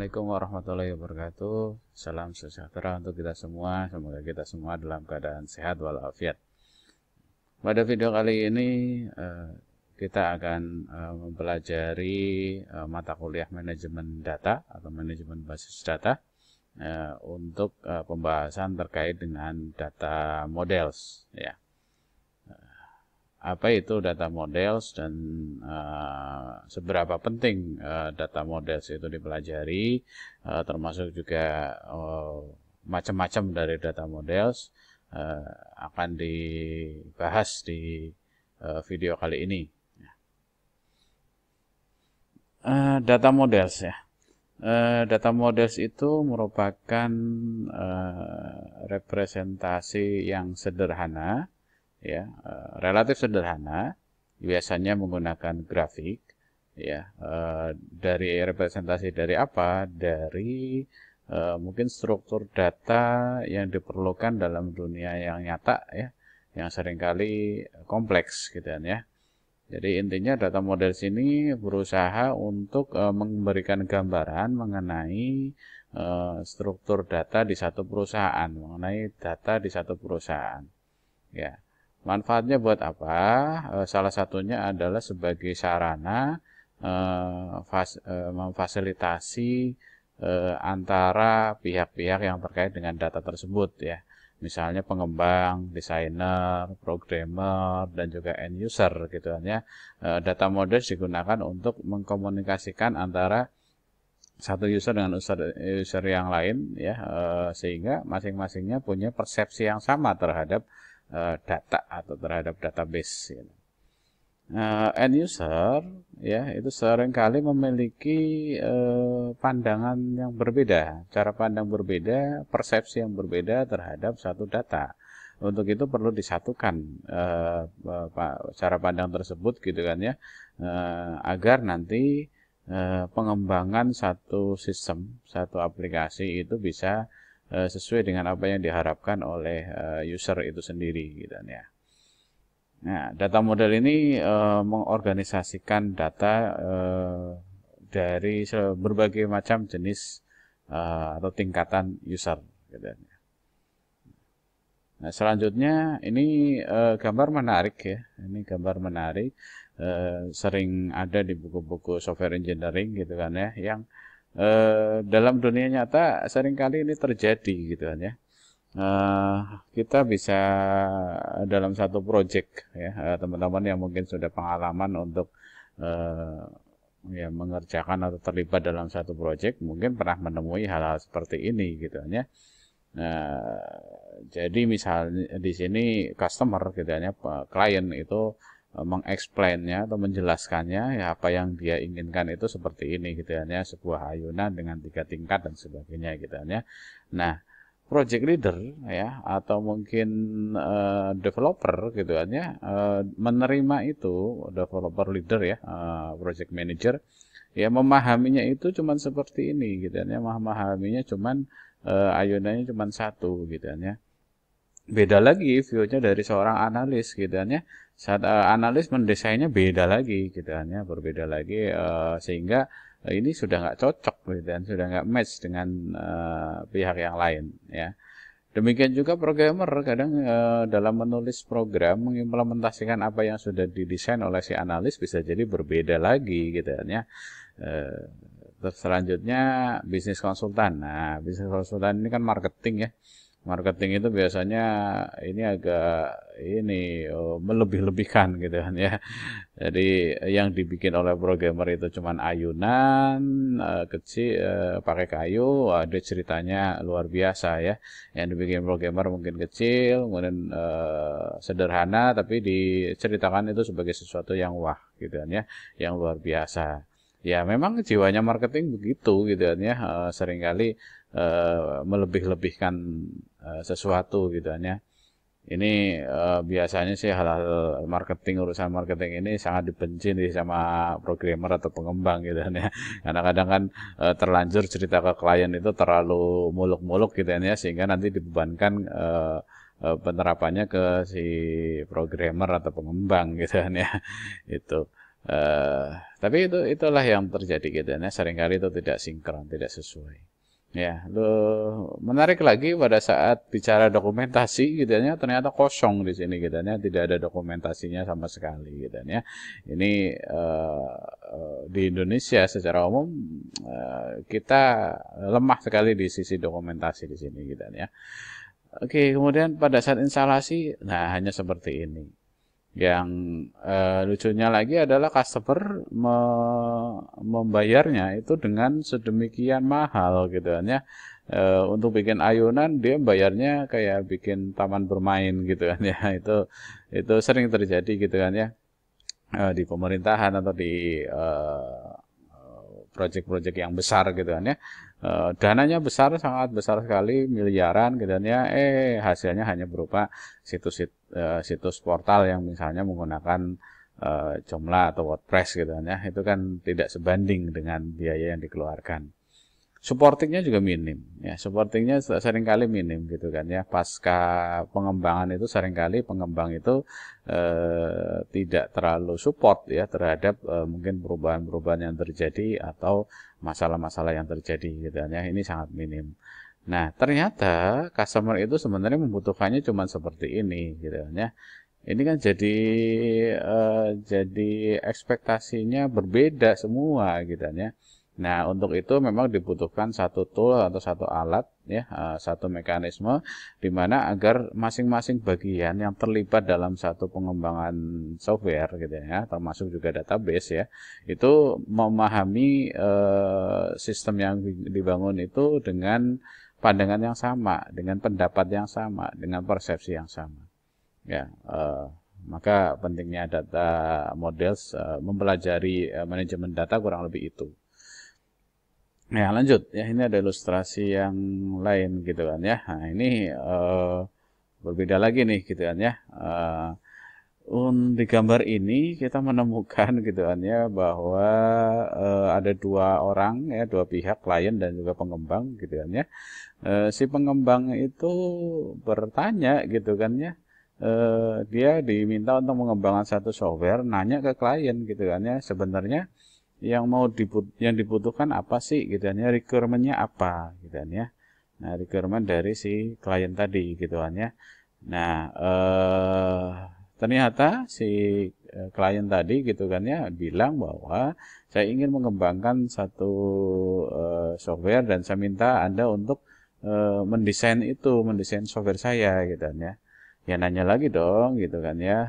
Assalamualaikum warahmatullahi wabarakatuh. Salam sejahtera untuk kita semua. Semoga kita semua dalam keadaan sehat walafiat. Pada video kali ini kita akan mempelajari mata kuliah manajemen data atau manajemen basis data untuk pembahasan terkait dengan data models, ya. Apa itu data models dan seberapa penting data models itu dipelajari, termasuk juga macam-macam dari data models akan dibahas di video kali ini. Data models, ya. Data models itu merupakan representasi yang sederhana, ya, relatif sederhana, biasanya menggunakan grafik, ya. Dari representasi dari apa? Dari mungkin struktur data yang diperlukan dalam dunia yang nyata, ya, yang seringkali kompleks, gitu kan, ya. Jadi intinya data models ini berusaha untuk memberikan gambaran mengenai struktur data di satu perusahaan, mengenai data di satu perusahaan, ya. Manfaatnya buat apa? Salah satunya adalah sebagai sarana memfasilitasi antara pihak-pihak yang terkait dengan data tersebut, ya. Misalnya pengembang, desainer, programmer, dan juga end user, gitu kan, ya. Data model digunakan untuk mengkomunikasikan antara satu user dengan user yang lain, ya, sehingga masing-masingnya punya persepsi yang sama terhadap data atau terhadap database, gitu. End user, ya, itu seringkali memiliki pandangan yang berbeda, cara pandang berbeda, persepsi yang berbeda terhadap satu data. Untuk itu perlu disatukan cara pandang tersebut, gitu kan, ya, agar nanti pengembangan satu sistem, satu aplikasi itu bisa sesuai dengan apa yang diharapkan oleh user itu sendiri, gitu ya. Nah, data model ini mengorganisasikan data dari berbagai macam jenis atau tingkatan user, gitu ya. Nah, selanjutnya ini gambar menarik, ya. Ini gambar menarik, sering ada di buku-buku software engineering, gitu kan, ya, yang dalam dunia nyata seringkali ini terjadi, gitu kan, ya. Kita bisa dalam satu project, ya, teman-teman yang mungkin sudah pengalaman untuk ya, mengerjakan atau terlibat dalam satu project mungkin pernah menemui hal-hal seperti ini, gitu kan, ya. Jadi misalnya di sini customer, gitu ya, klien itu mengeksplainnya atau menjelaskannya, ya, apa yang dia inginkan itu seperti ini, gitu ya, sebuah ayunan dengan 3 tingkat dan sebagainya, gitu ya. Nah, project leader, ya, atau mungkin developer, gitu kan, ya, menerima itu, developer leader, ya, project manager, ya, memahaminya itu cuman seperti ini, gitu kan, ya, memahaminya cuman ayunannya cuman satu, gitu kan, ya. Beda lagi view-nya dari seorang analis, gitu kan, ya. Saat analis mendesainnya beda lagi, gitu kan, ya, berbeda lagi, sehingga ini sudah nggak cocok, gitu kan, sudah nggak match dengan pihak yang lain, ya. Demikian juga programmer kadang dalam menulis program mengimplementasikan apa yang sudah didesain oleh si analis bisa jadi berbeda lagi, gitu kan, ya. Terus selanjutnya bisnis konsultan. Nah, bisnis konsultan ini kan marketing, ya. Marketing itu biasanya ini agak ini melebih-lebihkan, gitu kan, ya. Jadi yang dibikin oleh programmer itu cuman ayunan kecil pakai kayu, ada ceritanya luar biasa, ya. Yang dibikin programmer mungkin kecil, kemudian sederhana, tapi diceritakan itu sebagai sesuatu yang wah, gitu kan, ya, yang luar biasa. Ya memang jiwanya marketing begitu, gitu kan, ya, seringkali melebih-lebihkan sesuatu, gitu kan, ya. Ini biasanya sih hal-hal marketing, urusan marketing ini sangat dibenci nih sama programmer atau pengembang, gitu kan, ya. Karena kadang kan terlanjur cerita ke klien itu terlalu muluk-muluk, gitu kan, ya, sehingga nanti dibebankan penerapannya ke si programmer atau pengembang, gitu kan, ya. Itu. Eh, tapi itulah yang terjadi gitu ya. Seringkali itu tidak sinkron, tidak sesuai. Ya, menarik lagi pada saat bicara dokumentasi gitu ya, ternyata kosong di sini gitu ya, tidak ada dokumentasinya sama sekali gitu ya. Ini di Indonesia secara umum kita lemah sekali di sisi dokumentasi di sini gitu ya. Oke, kemudian pada saat instalasi, nah hanya seperti ini. Yang lucunya lagi adalah customer membayarnya itu dengan sedemikian mahal gitu kan ya. Untuk bikin ayunan dia bayarnya kayak bikin taman bermain gitu kan ya. Itu sering terjadi gitu kan ya, di pemerintahan atau di proyek-proyek yang besar gitu kan ya. Dananya besar, sangat besar sekali, miliaran gitu kan ya. Hasilnya hanya berupa situs portal yang misalnya menggunakan Joomla atau WordPress gitu kan ya. Itu kan tidak sebanding dengan biaya yang dikeluarkan. Supportingnya juga minim ya, supportingnya seringkali minim gitu kan ya. Pasca pengembangan itu seringkali pengembang itu tidak terlalu support ya terhadap mungkin perubahan-perubahan yang terjadi atau masalah-masalah yang terjadi gitu kan ya. Ini sangat minim. Nah, ternyata customer itu sebenarnya membutuhkannya cuma seperti ini gitu kan ya. Ini kan jadi ekspektasinya berbeda semua gitu kan ya. Nah, untuk itu memang dibutuhkan satu tool atau satu alat ya, satu mekanisme di mana agar masing-masing bagian yang terlibat dalam satu pengembangan software gitu ya, termasuk juga database ya, itu memahami sistem yang dibangun itu dengan pandangan yang sama, dengan pendapat yang sama, dengan persepsi yang sama. Ya, maka pentingnya data models, mempelajari manajemen data kurang lebih itu. Nah, lanjut ya, ini ada ilustrasi yang lain gitu kan ya. Nah, ini berbeda lagi nih gitu kan ya. Di gambar ini kita menemukan gitu kan ya bahwa ada dua orang ya, dua pihak, klien dan juga pengembang gitu kan ya. Si pengembang itu bertanya gitu kan ya. Dia diminta untuk mengembangkan satu software, nanya ke klien gitu kan ya. Sebenarnya yang dibutuhkan apa sih gitu kan ya, requirement-nya apa gitu kan ya. Nah, requirement dari si klien tadi gitu kan ya. Nah, ternyata si klien tadi gitu kan ya bilang bahwa saya ingin mengembangkan satu software dan saya minta Anda untuk mendesain software saya gitu kan ya. Ya nanya lagi dong gitu kan ya.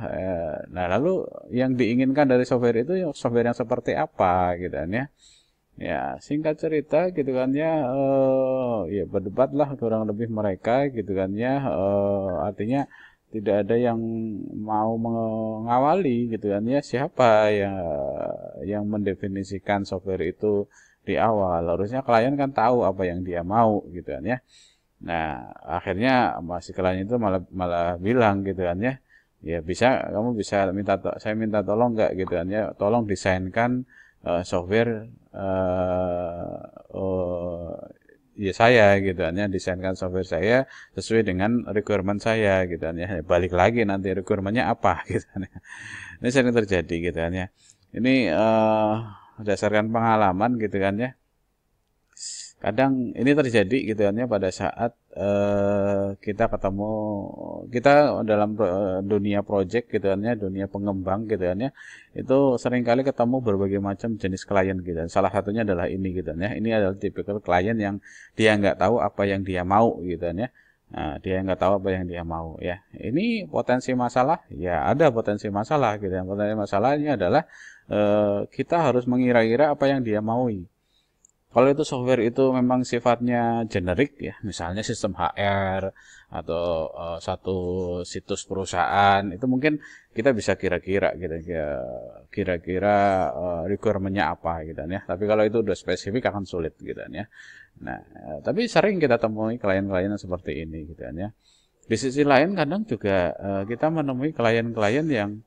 Nah, lalu yang diinginkan dari software itu software yang seperti apa gitu kan ya. Ya, singkat cerita gitu kan ya, ya berdebatlah kurang lebih mereka gitu kan ya. Artinya tidak ada yang mau mengawali gitu kan ya, siapa yang mendefinisikan software itu di awal. Harusnya klien kan tahu apa yang dia mau gitu kan ya. Nah, akhirnya masih klien itu malah bilang gitu kan ya. Ya kamu bisa saya minta tolong nggak gitu kan ya. Tolong desainkan software ya saya gitu kan ya, desainkan software saya sesuai dengan requirement saya gitu kan ya. Balik lagi nanti requirement-nya apa gitu kan ya. Ini sering terjadi gitu kan ya. Ini berdasarkan pengalaman gitu kan ya. Kadang ini terjadi gitu kan ya pada saat kita dalam dunia project gitu kan ya, dunia pengembang gitu kan ya, itu seringkali ketemu berbagai macam jenis klien gitu kan. Salah satunya adalah ini gitu kan ya. Ini adalah tipikal klien yang dia nggak tahu apa yang dia mau gitu kan ya. Nah, dia nggak tahu apa yang dia mau ya. Ini potensi masalah, ya ada potensi masalah gitu ya. Potensi masalahnya adalah kita harus mengira-kira apa yang dia maui. Kalau itu software itu memang sifatnya generik ya, misalnya sistem HR atau satu situs perusahaan, itu mungkin kita bisa kira-kira gitu, kira-kira requirement-nya apa gitu ya. Tapi kalau itu udah spesifik akan sulit gitu ya. Nah, tapi sering kita temui klien-klien yang seperti ini gitu ya. Di sisi lain kadang juga kita menemui klien-klien yang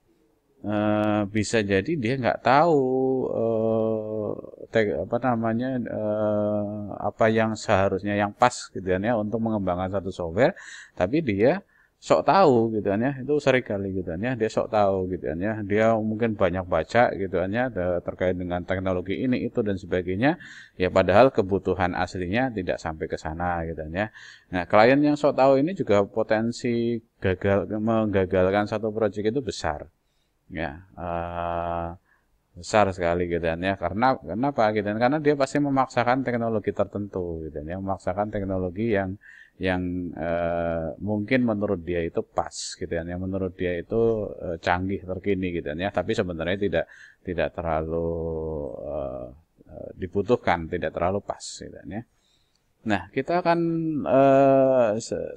bisa jadi dia nggak tahu apa yang seharusnya yang pas gitu kan ya untuk mengembangkan satu software, tapi dia sok tahu gitu kan ya, itu sering kali gitu kan ya, dia sok tahu gitu kan ya, dia mungkin banyak baca gitu kan ya, terkait dengan teknologi ini itu dan sebagainya, ya padahal kebutuhan aslinya tidak sampai ke sana gitu kan ya. Nah, klien yang sok tahu ini juga potensi menggagalkan satu proyek itu besar ya, besar sekali gitu kan ya, karena kenapa gitu kan, karena dia pasti memaksakan teknologi tertentu gitu kan ya, memaksakan teknologi yang mungkin menurut dia itu pas gitu kan ya, menurut dia itu canggih terkini gitu kan ya, tapi sebenarnya tidak terlalu dibutuhkan, tidak terlalu pas gitu kan ya. Nah, kita akan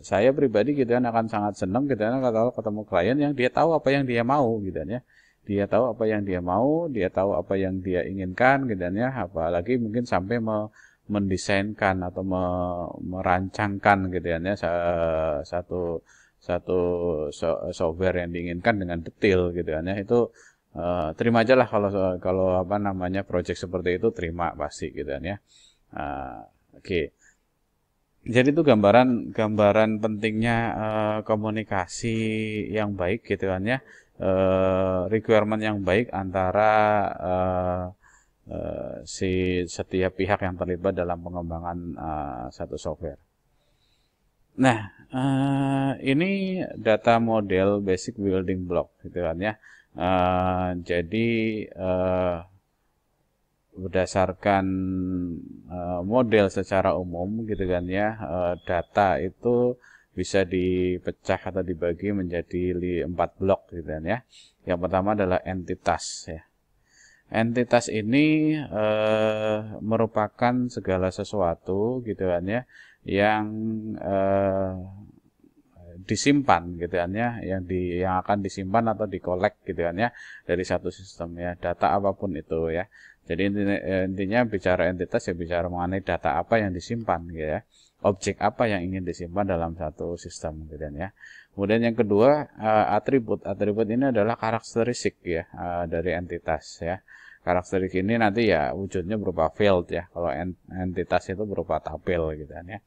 saya pribadi gitu kan akan sangat senang gitu kan kalau ketemu klien yang dia tahu apa yang dia mau gitu kan ya. Dia tahu apa yang dia mau, dia tahu apa yang dia inginkan gitu kan ya, apalagi mungkin sampai mendesainkan atau merancangkan gitu kan ya satu satu software yang diinginkan dengan detail gitu kan ya. Itu terima aja lah kalau apa namanya project seperti itu, terima pasti gitu kan ya. Oke. Jadi itu gambaran pentingnya komunikasi yang baik gitu kan ya, requirement yang baik antara si setiap pihak yang terlibat dalam pengembangan satu software. Nah, ini data model basic building block gitu kan ya. Jadi berdasarkan model secara umum gitu kan ya, data itu bisa dipecah atau dibagi menjadi 4 blok gitu kan ya. Yang pertama adalah entitas ya. Entitas ini merupakan segala sesuatu gitu kan ya, yang disimpan gitu kan ya, yang akan disimpan atau dikolek gitu kan ya dari satu sistem ya, data apapun itu ya. Jadi intinya bicara entitas ya bicara mengenai data apa yang disimpan gitu ya, objek apa yang ingin disimpan dalam satu sistem gitu kan ya. Kemudian yang kedua, atribut. Atribut ini adalah karakteristik ya dari entitas ya. Karakteristik ini nanti ya wujudnya berupa field ya, kalau entitas itu berupa tabel gitu kan ya.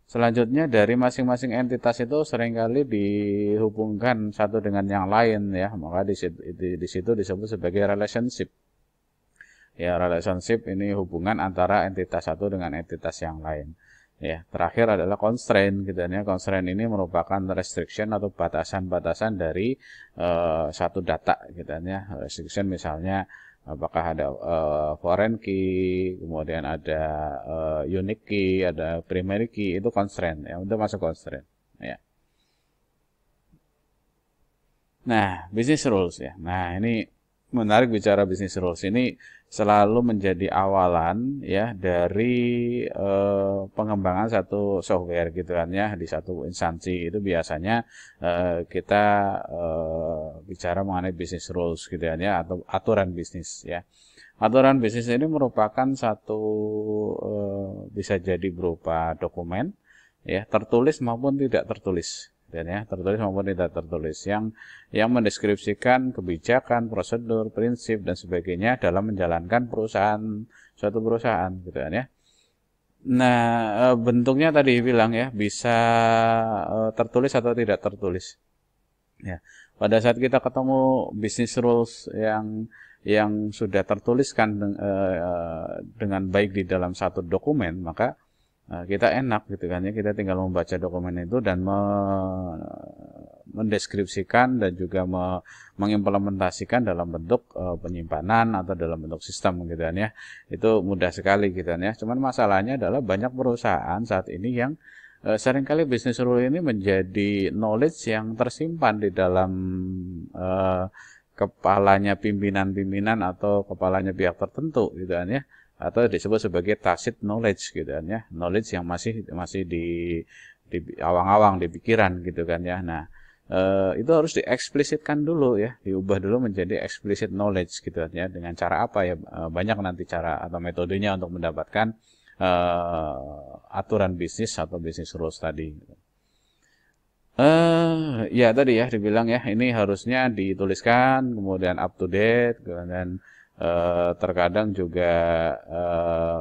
Selanjutnya dari masing-masing entitas itu seringkali dihubungkan satu dengan yang lain ya, maka di situ disebut sebagai relationship. Ya, relationship ini hubungan antara entitas satu dengan entitas yang lain. Ya, terakhir adalah constraint gitu ya. Constraint ini merupakan restriction atau batasan-batasan dari satu data gitu ya. Restriction misalnya apakah ada foreign key, kemudian ada unique key, ada primary key, itu constraint ya, untuk masuk constraint ya. Nah, business rules ya. Nah, ini menarik bicara business rules, ini selalu menjadi awalan ya dari pengembangan satu software gitu kan ya, di satu instansi itu biasanya kita bicara mengenai business rules gitu kan ya, atau aturan bisnis ya. Aturan bisnis ini merupakan satu bisa jadi berupa dokumen ya, tertulis maupun tidak tertulis dan ya, tertulis maupun tidak tertulis, yang mendeskripsikan kebijakan, prosedur, prinsip dan sebagainya dalam menjalankan suatu perusahaan gitu kan ya. Nah, bentuknya tadi bilang ya, bisa tertulis atau tidak tertulis. Ya, pada saat kita ketemu business rules yang sudah tertuliskan dengan baik di dalam satu dokumen, maka kita enak gitu kan ya, kita tinggal membaca dokumen itu dan mendeskripsikan dan juga mengimplementasikan dalam bentuk penyimpanan atau dalam bentuk sistem gitu kan ya. Itu mudah sekali gitu kan ya. Cuman masalahnya adalah banyak perusahaan saat ini yang seringkali business rule ini menjadi knowledge yang tersimpan di dalam kepalanya pimpinan-pimpinan atau kepalanya pihak tertentu gitu kan ya, atau disebut sebagai tacit knowledge gitu kan ya, knowledge yang masih di awang-awang, di pikiran gitu kan ya. Nah, itu harus dieksplisitkan dulu ya, diubah dulu menjadi explicit knowledge gitu kan ya. Dengan cara apa ya, banyak nanti cara atau metodenya untuk mendapatkan aturan bisnis atau business rules tadi. Ya tadi ya dibilang ya, ini harusnya dituliskan, kemudian up to date, dan terkadang juga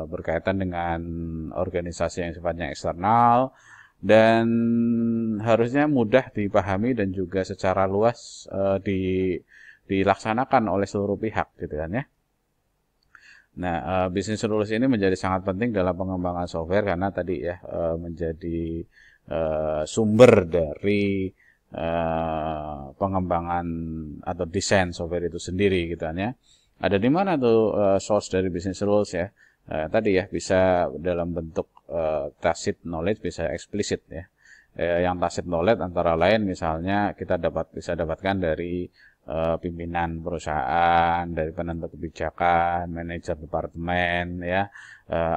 berkaitan dengan organisasi yang sifatnya eksternal, dan harusnya mudah dipahami dan juga secara luas dilaksanakan oleh seluruh pihak gitu kan ya. Nah, bisnis rules ini menjadi sangat penting dalam pengembangan software karena tadi ya menjadi sumber dari pengembangan atau desain software itu sendiri gitu kan ya. Ada di mana tuh source dari business rules ya? Tadi ya bisa dalam bentuk tacit knowledge, bisa eksplisit ya. Yang tacit knowledge antara lain misalnya kita bisa dapatkan dari pimpinan perusahaan, dari penentu kebijakan, manajer departemen ya,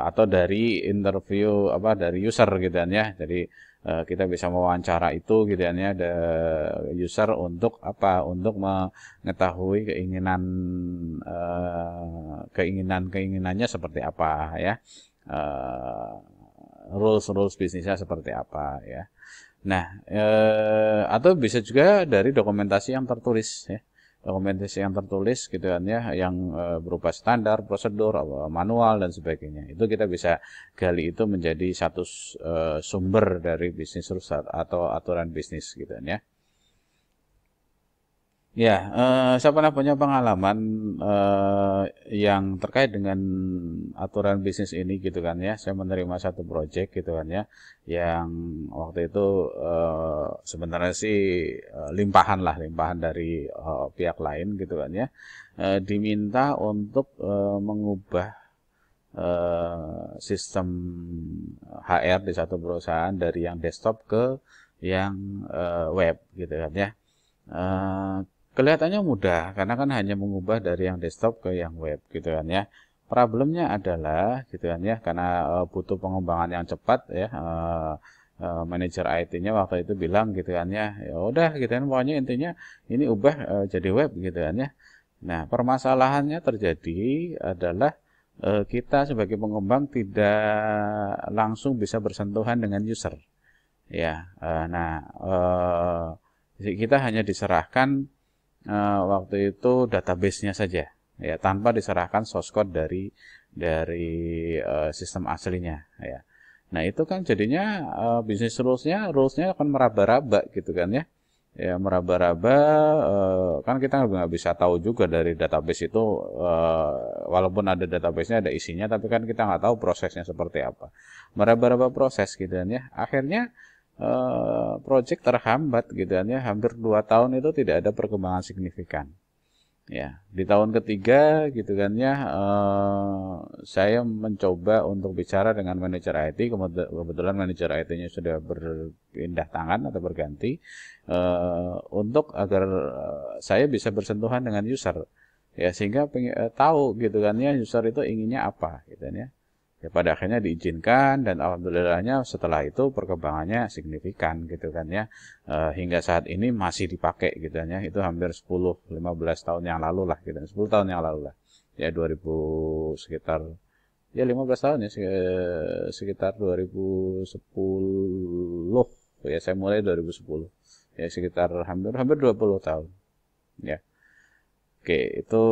atau dari interview dari user gitu kan ya. Jadi kita bisa mewawancara itu gitu kan ya, user untuk apa? Untuk mengetahui keinginannya seperti apa ya. Rules bisnisnya seperti apa ya. Nah, atau bisa juga dari dokumentasi yang tertulis ya. Dokumentasi yang tertulis gitu kan ya, yang berupa standar, prosedur, manual dan sebagainya. Itu kita bisa gali itu menjadi satu sumber dari bisnis rules atau aturan bisnis gitu kan ya. Ya, saya pernah punya pengalaman yang terkait dengan aturan bisnis ini gitu kan ya. Saya menerima satu project gitu kan ya, yang waktu itu sebenarnya sih limpahan dari pihak lain gitu kan ya. Diminta untuk mengubah sistem HR di satu perusahaan dari yang desktop ke yang web gitu kan ya. Kelihatannya mudah karena kan hanya mengubah dari yang desktop ke yang web gitu kan ya. Problemnya adalah gitu kan ya, karena butuh pengembangan yang cepat ya. Manajer IT-nya waktu itu bilang gitu kan ya, ya udah gitu kan, pokoknya intinya ini ubah jadi web gitu kan ya. Nah, permasalahannya terjadi adalah kita sebagai pengembang tidak langsung bisa bersentuhan dengan user ya. Kita hanya diserahkan waktu itu database-nya saja ya, tanpa diserahkan source code dari sistem aslinya ya. Nah, itu kan jadinya bisnis rulesnya akan meraba-raba gitu kan ya. Ya, meraba-raba kan kita nggak bisa tahu juga dari database itu, walaupun ada database-nya, ada isinya, tapi kan kita nggak tahu prosesnya seperti apa. Meraba-raba proses gitu kan ya. Akhirnya project terhambat gitu kan ya, hampir 2 tahun itu tidak ada perkembangan signifikan ya. Di tahun ketiga gitu kan ya, saya mencoba untuk bicara dengan manajer IT. Kebetulan manajer IT-nya sudah berpindah tangan atau berganti, untuk agar saya bisa bersentuhan dengan user ya, sehingga tahu gitu kan ya, user itu inginnya apa gitu kan ya. Ya, pada akhirnya diizinkan dan alhamdulillahnya setelah itu perkembangannya signifikan gitu kan ya. Hingga saat ini masih dipakai gitu kan ya. Itu hampir 10-15 tahun yang lalu lah gitu. 10 tahun yang lalu lah. Ya 2000 sekitar ya 15 tahun ya, sekitar 2010 ya, saya mulai 2010. Ya sekitar hampir 20 tahun. Ya. Oke, itu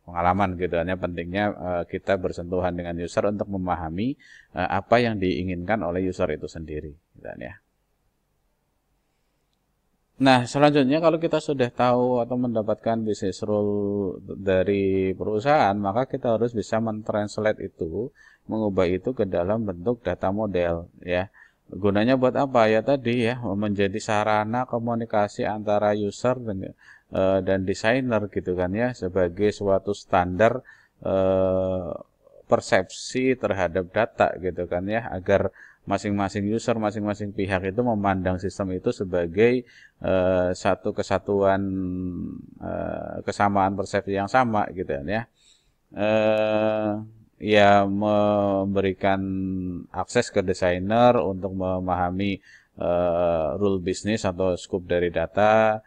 pengalaman gitu kan ya, pentingnya kita bersentuhan dengan user untuk memahami apa yang diinginkan oleh user itu sendiri gitu kan ya. Nah, selanjutnya kalau kita sudah tahu atau mendapatkan business rule dari perusahaan, maka kita harus bisa mentranslate itu, mengubah itu ke dalam bentuk data model ya. Gunanya buat apa ya, tadi ya, menjadi sarana komunikasi antara user dan desainer gitu kan ya, sebagai suatu standar persepsi terhadap data gitu kan ya, agar masing-masing user, masing-masing pihak itu memandang sistem itu sebagai satu kesatuan, kesamaan persepsi yang sama gitu kan ya. Ya memberikan akses ke desainer untuk memahami rule bisnis atau scope dari data,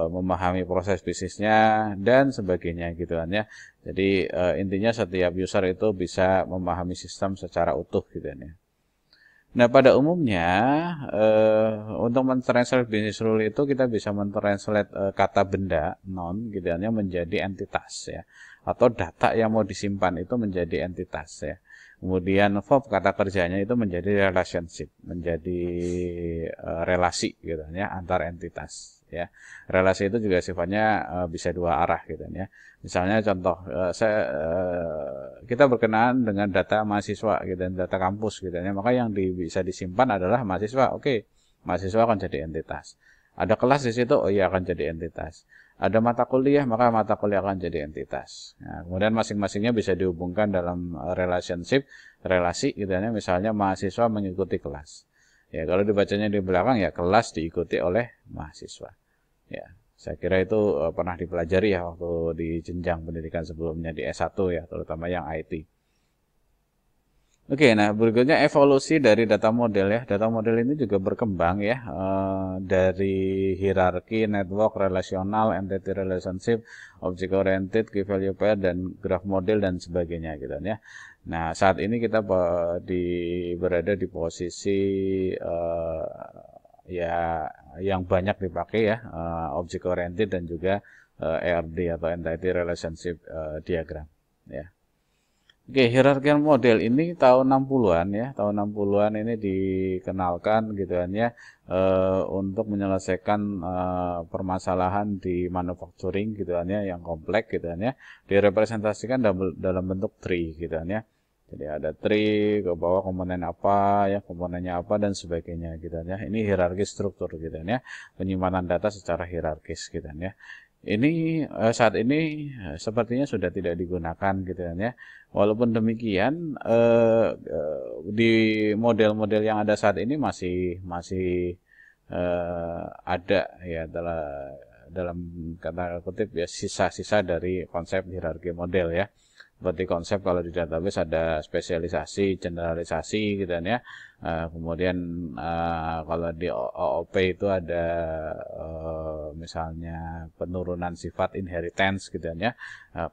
memahami proses bisnisnya dan sebagainya gitu kan ya. Jadi intinya setiap user itu bisa memahami sistem secara utuh gitu kan ya. Nah, pada umumnya untuk mentranslate business rule itu kita bisa mentranslate kata benda non gitu kan ya, menjadi entitas ya, atau data yang mau disimpan itu menjadi entitas ya. Kemudian verb kata kerjanya itu menjadi relationship, menjadi relasi gitu ya antar entitas ya. Relasi itu juga sifatnya bisa dua arah gitu ya. Misalnya contoh kita berkenaan dengan data mahasiswa gitu dan data kampus gitu ya. Maka yang bisa disimpan adalah mahasiswa. Oke, mahasiswa akan jadi entitas. Ada kelas di situ, oh iya akan jadi entitas. Ada mata kuliah, maka mata kuliah akan jadi entitas. Nah, kemudian masing-masingnya bisa dihubungkan dalam relationship, relasi gitu ya. Misalnya mahasiswa mengikuti kelas. Ya, kalau dibacanya di belakang ya kelas diikuti oleh mahasiswa. Ya, saya kira itu pernah dipelajari ya waktu di jenjang pendidikan sebelumnya di S1 ya, terutama yang IT. Oke, nah berikutnya evolusi dari data model ya. Data model ini juga berkembang ya dari hierarki, network, relasional, entity relationship, object oriented, key value pair, dan graph model dan sebagainya gitu ya. Nah saat ini kita berada di posisi ya yang banyak dipakai ya object oriented dan juga ERD atau entity relationship diagram ya. Oke, hierarchical model ini tahun 60-an ya. Tahun 60-an ini dikenalkan gitu kan ya untuk menyelesaikan permasalahan di manufacturing gitu kan ya yang kompleks gitu kan ya. Direpresentasikan dalam bentuk tree gitu kan ya. Jadi ada tree ke bawah komponen apa ya, komponennya apa dan sebagainya gitu kan ya. Ini hierarki struktur gitu kan ya. Penyimpanan data secara hierarkis gitu kan ya. Ini saat ini sepertinya sudah tidak digunakan gitu kan ya. Walaupun demikian di model-model yang ada saat ini masih ada ya dalam kata kutip ya sisa-sisa dari konsep hierarki model ya. Seperti konsep kalau di database ada spesialisasi, generalisasi gitu kan ya. Kemudian kalau di OOP itu ada misalnya penurunan sifat inheritance gitu kan ya.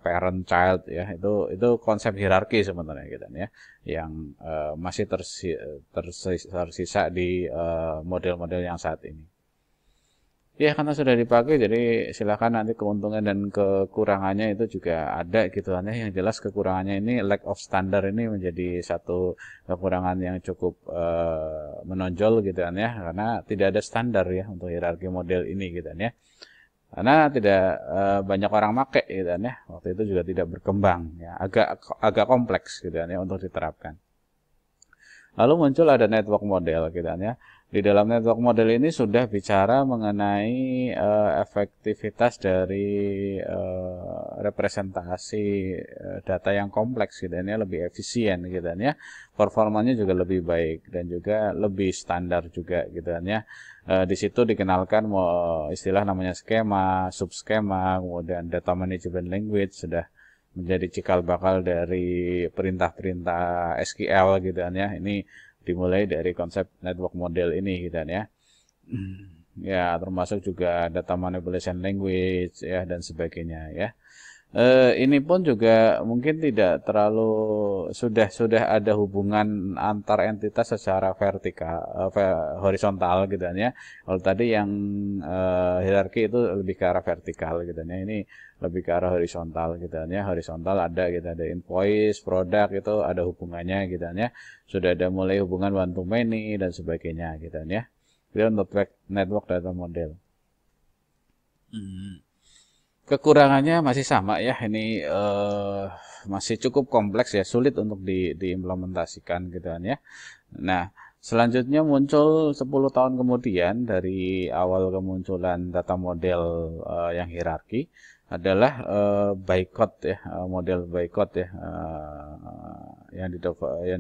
Parent child ya. Itu konsep hierarki sebenarnya gitu kan ya. Yang masih tersisa di model-model yang saat ini. Ya, karena sudah dipakai, jadi silakan nanti keuntungan dan kekurangannya itu juga ada gitu kan ya. Yang jelas kekurangannya ini lack of standard ini menjadi satu kekurangan yang cukup menonjol gitu kan ya. Karena tidak ada standar ya untuk hierarki model ini gitu kan ya. Karena tidak banyak orang make gitu kan ya. Waktu itu juga tidak berkembang ya. Agak kompleks gitu kan ya untuk diterapkan. Lalu muncul ada network model gitu kan ya. Di dalam network model ini sudah bicara mengenai efektivitas dari representasi data yang kompleks gitu ya, lebih efisien gitu ya. Performanya juga lebih baik dan juga lebih standar juga gitu ya. Di situ dikenalkan istilah namanya skema, subskema, kemudian data management language sudah menjadi cikal bakal dari perintah-perintah SQL gitu kan ya. Ini dimulai dari konsep network model ini gitu kan ya. Ya, termasuk juga data manipulation language ya dan sebagainya ya. Ini pun juga mungkin tidak terlalu sudah ada hubungan antar entitas secara vertikal horizontal gitu kan ya. Kalau tadi yang hierarki itu lebih ke arah vertikal gitu kan ya. Ini lebih ke arah horizontal gitu kan ya. Horizontal ada gitu ada invoice, produk itu ada hubungannya gitu kan ya. Sudah ada mulai hubungan one to many dan sebagainya gitu kan ya. Itu network data model. Kekurangannya masih sama ya, ini masih cukup kompleks ya, sulit untuk diimplementasikan gitu kan ya. Nah, selanjutnya muncul 10 tahun kemudian dari awal kemunculan data model yang hierarki adalah Bicot ya, model Bicot ya, yang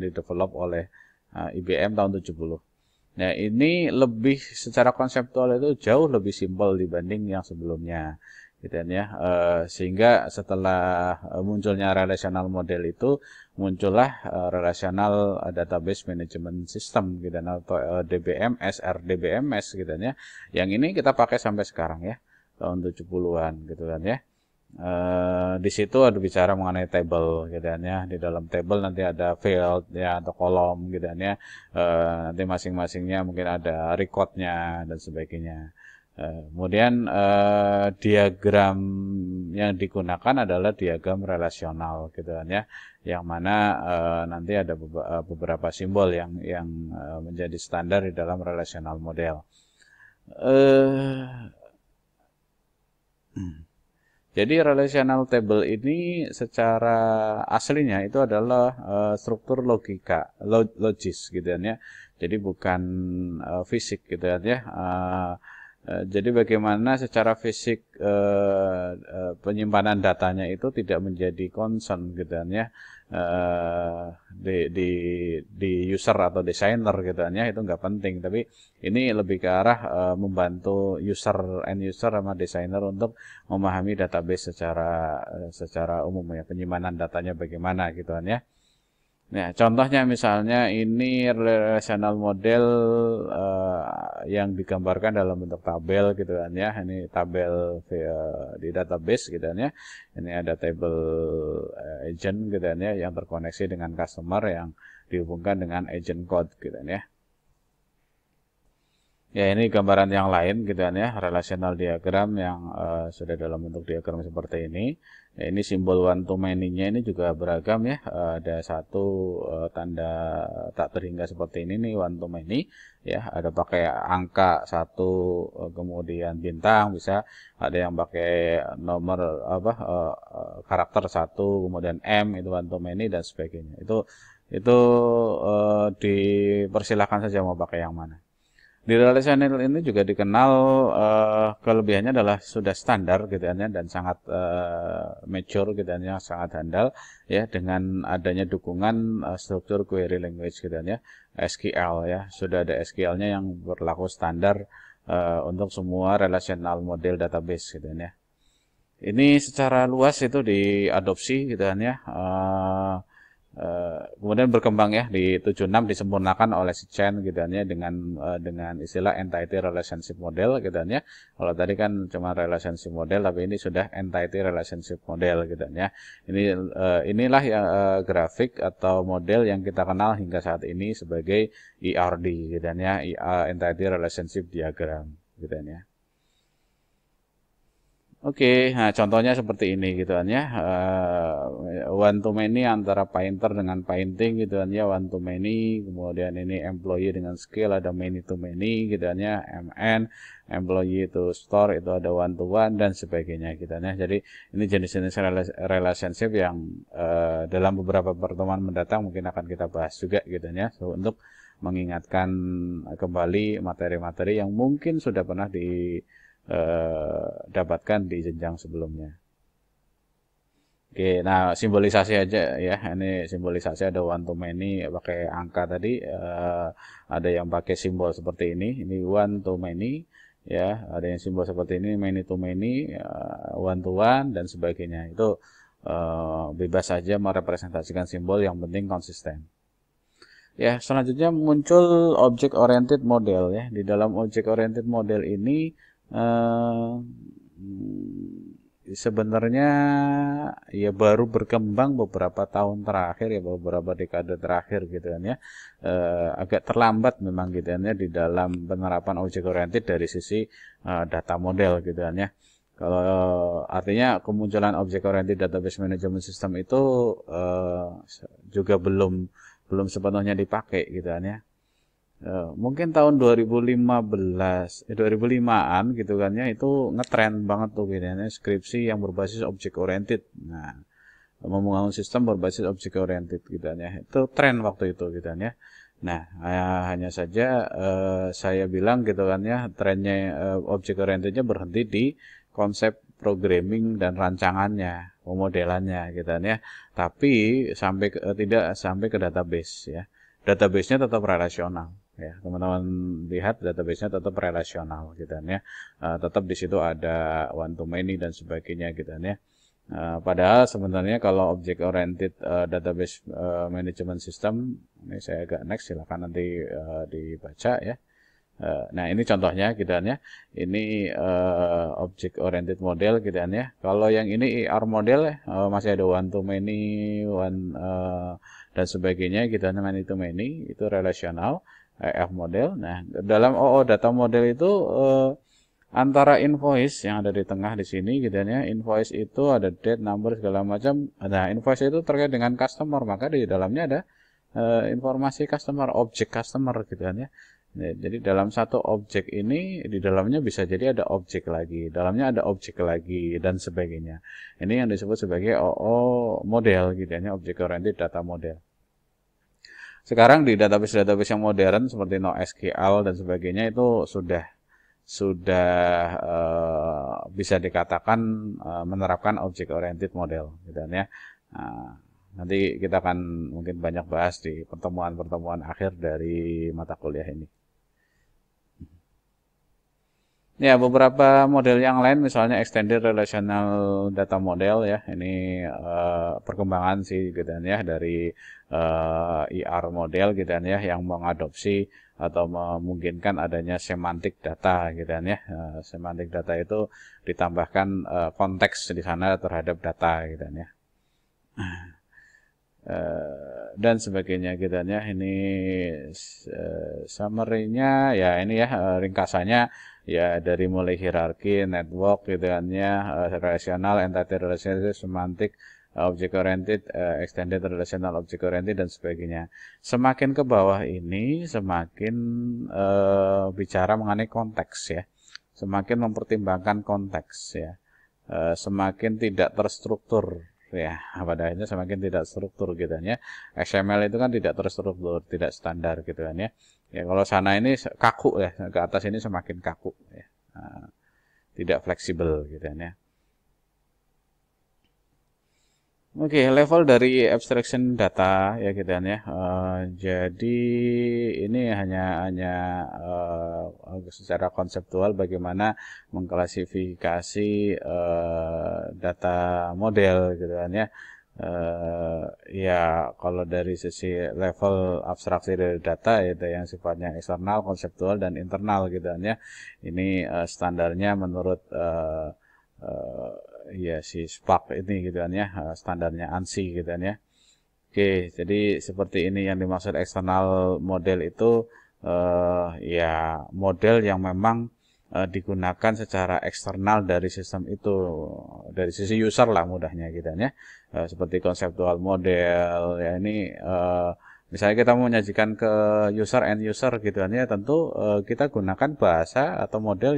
didevelop oleh IBM tahun 70. Nah, ini lebih secara konseptual itu jauh lebih simpel dibanding yang sebelumnya gitu ya. Sehingga setelah munculnya relational model itu muncullah relational database management system gitu atau DBMS, RDBMS gitu ya. Yang ini kita pakai sampai sekarang ya, tahun 70-an gitu kan ya. Di situ ada bicara mengenai table gitu ya. Di dalam table nanti ada field ya atau kolom gitu ya. Nanti masing-masingnya mungkin ada recordnya dan sebagainya. Kemudian diagram yang digunakan adalah diagram relasional gitu kan ya, yang mana nanti ada beberapa simbol yang menjadi standar di dalam relational model. Jadi relational table ini secara aslinya itu adalah struktur logika, logis gitu kan ya. Jadi bukan fisik gitu kan ya. Jadi bagaimana secara fisik penyimpanan datanya itu tidak menjadi concern gitu kan ya, di user atau desainer gitu kan ya, itu nggak penting, tapi ini lebih ke arah membantu end user sama desainer untuk memahami database secara umum ya, penyimpanan datanya bagaimana gitu kan ya. Nah, contohnya misalnya ini relational model yang digambarkan dalam bentuk tabel gitu kan ya. Ini tabel di database gitu kan ya. Ini ada table agent gitu kan ya, yang terkoneksi dengan customer yang dihubungkan dengan agent code gitu kan ya. Ya, ini gambaran yang lain gitu kan ya, relational diagram yang sudah dalam bentuk diagram seperti ini. Ya, ini simbol one to many-nya ini juga beragam ya. Ada satu tanda tak terhingga seperti ini nih, one to many ya. Ada pakai angka 1, kemudian bintang, bisa ada yang pakai nomor karakter 1, kemudian M, itu one to many dan sebagainya. Itu dipersilahkan saja mau pakai yang mana. Di relational ini juga dikenal kelebihannya adalah sudah standar gitu ya, dan sangat mature gitu ya, sangat handal ya, dengan adanya dukungan struktur query language gitu ya, SQL ya. Sudah ada SQL-nya yang berlaku standar untuk semua relational model database gitu ya. Ini secara luas itu diadopsi gitu ya. Kemudian berkembang ya, di 76 disempurnakan oleh si Chen gitu ya, dengan istilah entity relationship model gitu ya. Kalau tadi kan cuma relationship model, tapi ini sudah entity relationship model gitu ya. Inilah yang grafik atau model yang kita kenal hingga saat ini sebagai ERD gitu ya, entity relationship diagram gitu ya. Oke, nah contohnya seperti ini gitu kan ya, one to many antara painter dengan painting gitu kan ya, one to many, kemudian ini employee dengan skill, ada many to many gitu kan ya, MN, employee to store, itu ada one to one dan sebagainya gitu kan ya. Jadi ini jenis-jenis relationship yang dalam beberapa pertemuan mendatang mungkin akan kita bahas juga gitu ya, untuk mengingatkan kembali materi-materi yang mungkin sudah pernah dapatkan di jenjang sebelumnya. Oke, nah simbolisasi aja ya. Ini simbolisasi, ada one to many pakai angka tadi, ada yang pakai simbol seperti ini. Ini one to many ya, ada yang simbol seperti ini, many to many, one to one dan sebagainya. Itu bebas saja merepresentasikan simbol, yang penting konsisten. Ya, selanjutnya muncul object oriented model ya. Di dalam object oriented model ini sebenarnya ya baru berkembang beberapa tahun terakhir ya, beberapa dekade terakhir gitu kan ya. Agak terlambat memang gitu kan ya di dalam penerapan object oriented dari sisi data model gitu kan ya. Kalau artinya kemunculan object oriented database management system itu juga belum sepenuhnya dipakai gitu kan ya. Mungkin tahun 2005-an gitu kan ya, itu ngetren banget tuh gitu ya, skripsi yang berbasis object oriented. Nah, membangun sistem berbasis object oriented gitu kan ya, itu tren waktu itu gitu kan ya. Nah, hanya saja saya bilang gitu kan ya, trennya object orientednya berhenti di konsep programming dan rancangannya, pemodelannya gitu kan ya, tapi tidak sampai ke database ya. Database-nya tetap relasional ya, teman-teman lihat, database-nya tetap relasional gitu kan ya. Tetap di situ ada one to many dan sebagainya gitu kan ya. Padahal sebenarnya kalau object oriented database management system, ini saya agak next, silahkan nanti dibaca ya. Nah, ini contohnya gitu kan ya. Ini object oriented model gitu kan ya. Kalau yang ini ER model masih ada one to many, dan sebagainya gitu kan, many to many, itu relasional. F model. Nah, dalam OO data model itu antara invoice yang ada di tengah di sini gitu ya. Invoice itu ada date, number segala macam. Nah, invoice itu terkait dengan customer, maka di dalamnya ada informasi customer, objek customer gitu kan ya. Jadi dalam satu objek ini di dalamnya bisa jadi ada objek lagi, dalamnya ada objek lagi dan sebagainya. Ini yang disebut sebagai OO model gitu ya, object oriented data model. Sekarang di database-database yang modern seperti NoSQL dan sebagainya itu sudah bisa dikatakan menerapkan object oriented model gitu ya. Nanti kita akan mungkin banyak bahas di pertemuan-pertemuan akhir dari mata kuliah ini. Ya, beberapa model yang lain misalnya Extended Relational Data Model ya. Ini perkembangan sih gitu ya dari ER model gitu ya yang mengadopsi atau memungkinkan adanya semantik data gitu ya. Semantik data itu ditambahkan konteks di sana terhadap data gitu ya. Dan sebagainya gitu ya. Ini summary-nya ya ini ya ringkasannya ya dari mulai hierarki, network gitu kan ya, relational, entity relational, semantik, object oriented, extended relational object oriented dan sebagainya. Semakin ke bawah ini semakin bicara mengenai konteks ya. Semakin mempertimbangkan konteks ya. Semakin tidak terstruktur ya, pada akhirnya semakin tidak struktur gitu kan ya. XML itu kan tidak terstruktur, tidak standar gitu kan ya. Ya kalau sana ini kaku ya, ke atas ini semakin kaku ya. Tidak fleksibel gitu kan ya. Oke, level dari abstraction data ya gitu kan ya. Jadi ini hanya secara konseptual bagaimana mengklasifikasi data model gitu kan ya. Ya kalau dari sisi level abstraksi dari data itu yang sifatnya eksternal, konseptual dan internal gitu kan ya. Ini standarnya menurut ya si Spark ini gitu kan ya, standarnya ANSI gitu kan ya. Oke, jadi seperti ini yang dimaksud eksternal model itu ya model yang memang digunakan secara eksternal dari sistem itu, dari sisi user lah mudahnya gitu ya. Seperti konseptual model ya ini misalnya kita mau menyajikan ke user end user gitu kan ya, tentu kita gunakan bahasa atau model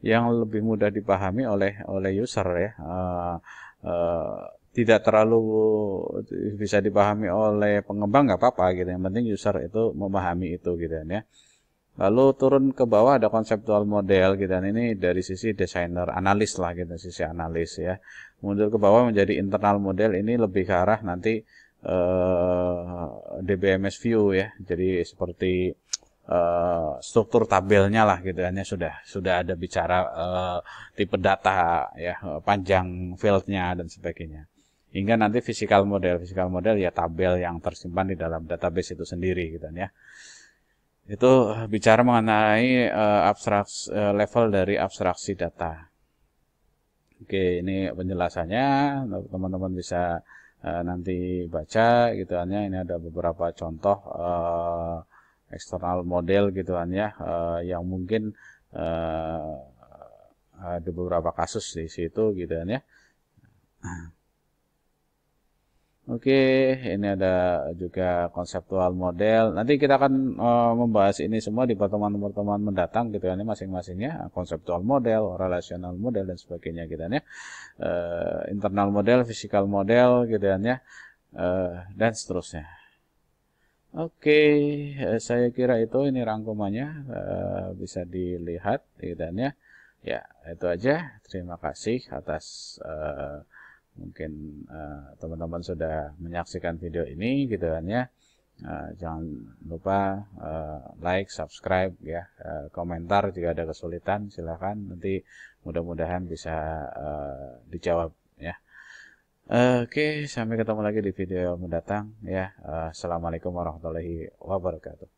yang lebih mudah dipahami oleh user ya. Tidak terlalu bisa dipahami oleh pengembang nggak apa-apa gitu, yang penting user itu memahami itu gitu kan ya. Lalu turun ke bawah ada konseptual model gitu kan, ini dari sisi desainer, analis lah gitu, sisi analis ya. Mundur ke bawah menjadi internal model, ini lebih ke arah nanti DBMS view ya. Jadi seperti struktur tabelnya lah gitu kan ya, sudah ada bicara tipe data ya, panjang fieldnya dan sebagainya. Hingga nanti physical model ya tabel yang tersimpan di dalam database itu sendiri gitu kan ya. Itu bicara mengenai level dari abstraksi data. Oke, ini penjelasannya, teman-teman bisa nanti baca gitu kan ya. Ini ada beberapa contoh eksternal model gitu kan ya, yang mungkin ada beberapa kasus di situ gitu kan ya. Oke, ini ada juga konseptual model. Nanti kita akan membahas ini semua di pertemuan-pertemuan mendatang gitu kan ya, masing-masingnya. Konseptual model, relational model dan sebagainya gitu kan ya. Internal model, physical model gitu kan ya. Dan seterusnya. Oke, saya kira ini rangkumannya, bisa dilihat gitu kan ya. Ya, itu aja. Terima kasih atas mungkin teman-teman sudah menyaksikan video ini gitu kan ya. Jangan lupa like, subscribe ya, komentar jika ada kesulitan silahkan, nanti mudah-mudahan bisa dijawab ya. Oke, sampai ketemu lagi di video mendatang ya. Assalamualaikum warahmatullahi wabarakatuh.